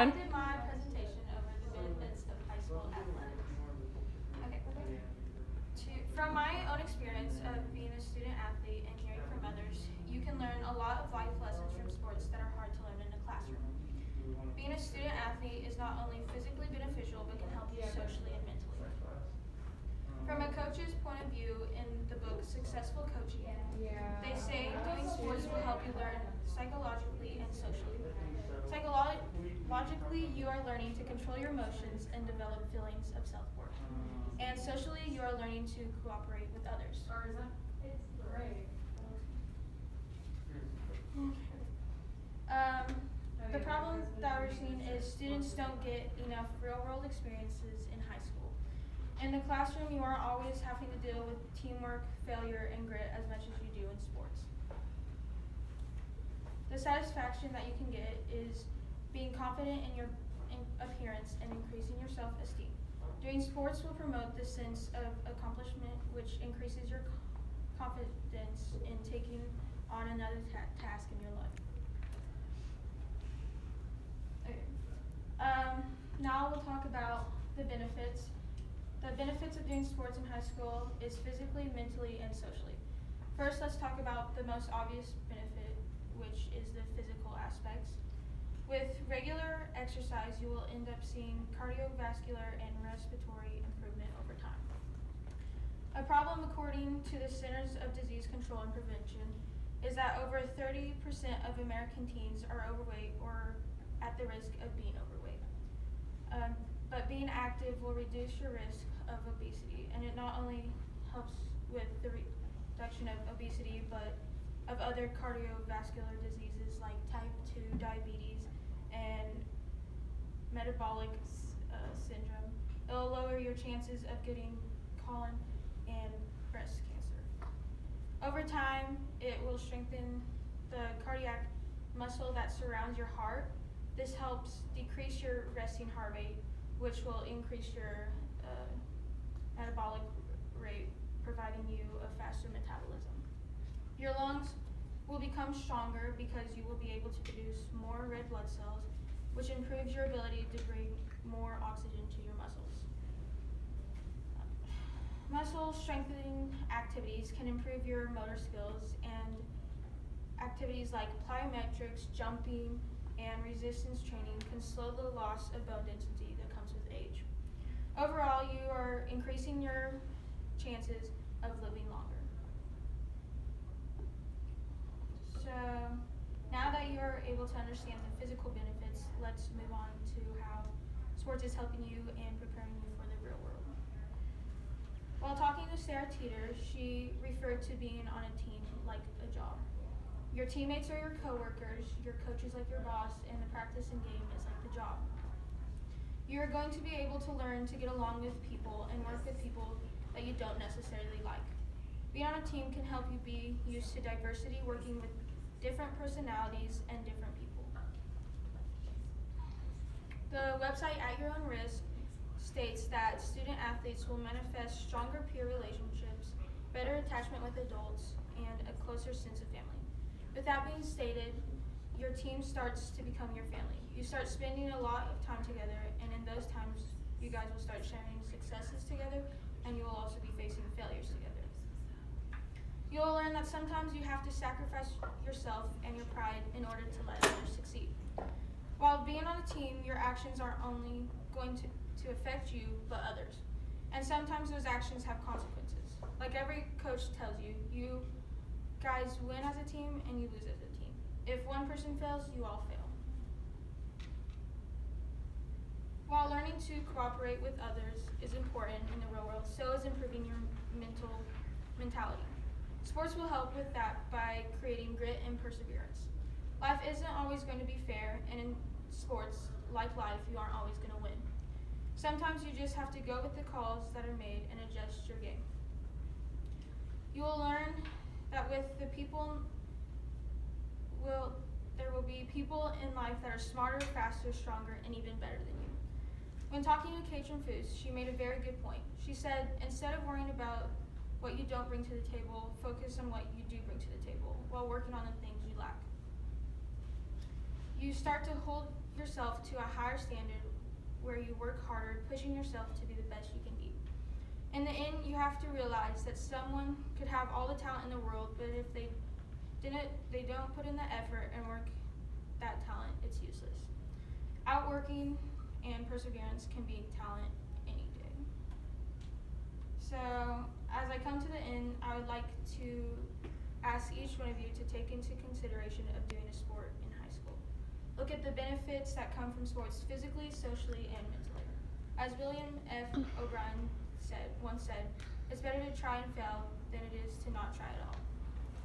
I did my presentation over the benefits of high school athletics. Okay. From my own experience of being a student athlete and hearing from others, you can learn a lot of life lessons from sports that are hard to learn in a classroom. Being a student athlete is not only physically beneficial but can help you socially and mentally. From a coach's point of view, in the book Successful Coaching, they say doing sports will help you learn psychologically and socially. Psychologically, you are learning to control your emotions and develop feelings of self-worth. And socially, you are learning to cooperate with others. The problem that we're seeing is students don't get enough real-world experiences in high school. In the classroom, you aren't always having to deal with teamwork, failure, and grit as much as you do in sports. The satisfaction that you can get is being confident in your appearance and increasing your self-esteem. Doing sports will promote the sense of accomplishment, which increases your confidence in taking on another task in your life. Okay. Now we'll talk about the benefits. The benefits of doing sports in high school is physically, mentally, and socially. First, let's talk about the most obvious benefit, which is the physical aspects. With regular exercise, you will end up seeing cardiovascular and respiratory improvement over time. A problem, according to the Centers of Disease Control and Prevention, is that over 30% of American teens are overweight or at the risk of being overweight. But being active will reduce your risk of obesity, and it not only helps with the reduction of obesity, but of other cardiovascular diseases like type 2 diabetes and metabolic syndrome. It will lower your chances of getting colon and breast cancer. Over time, it will strengthen the cardiac muscle that surrounds your heart. This helps decrease your resting heart rate, which will increase your metabolic rate, providing you a faster metabolism. Your lungs will become stronger because you will be able to produce more red blood cells, which improves your ability to bring more oxygen to your muscles. Muscle strengthening activities can improve your motor skills, and activities like plyometrics, jumping, and resistance training can slow the loss of bone density that comes with age. Overall, you are increasing your chances of living longer. So, now that you're able to understand the physical benefits, let's move on to how sports is helping you and preparing you for the real world. While talking to Sarah Teeter, she referred to being on a team like a job. Your teammates are your coworkers, your coach is like your boss, and the practice and game is like the job. You're going to be able to learn to get along with people and work with people that you don't necessarily like. Being on a team can help you be used to diversity, working with different personalities and different people. The website At Your Own Risk states that student athletes will manifest stronger peer relationships, better attachment with adults, and a closer sense of family. With that being stated, your team starts to become your family. You start spending a lot of time together, and in those times, you guys will start sharing successes together, and you will also be facing failures together. You will learn that sometimes you have to sacrifice yourself and your pride in order to let others succeed. While being on a team, your actions aren't only going to affect you, but others. And sometimes those actions have consequences. Like every coach tells you, you guys win as a team and you lose as a team. If one person fails, you all fail. While learning to cooperate with others is important in the real world, so is improving your mentality. Sports will help with that by creating grit and perseverance. Life isn't always going to be fair, and in sports, like life, you aren't always going to win. Sometimes you just have to go with the calls that are made and adjust your game. You will learn that with the people, there will be people in life that are smarter, faster, stronger, and even better than you. When talking to Katrin Foos, she made a very good point. She said, instead of worrying about what you don't bring to the table, focus on what you do bring to the table while working on the things you lack. You start to hold yourself to a higher standard where you work harder, pushing yourself to be the best you can be. In the end, you have to realize that someone could have all the talent in the world, but if they don't put in the effort and work that talent, it's useless. Outworking and perseverance can beat talent any day. So, as I come to the end, I would like to ask each one of you to take into consideration of doing a sport in high school. Look at the benefits that come from sports physically, socially, and mentally. As William F. O'Brien once said, it's better to try and fail than it is to not try at all.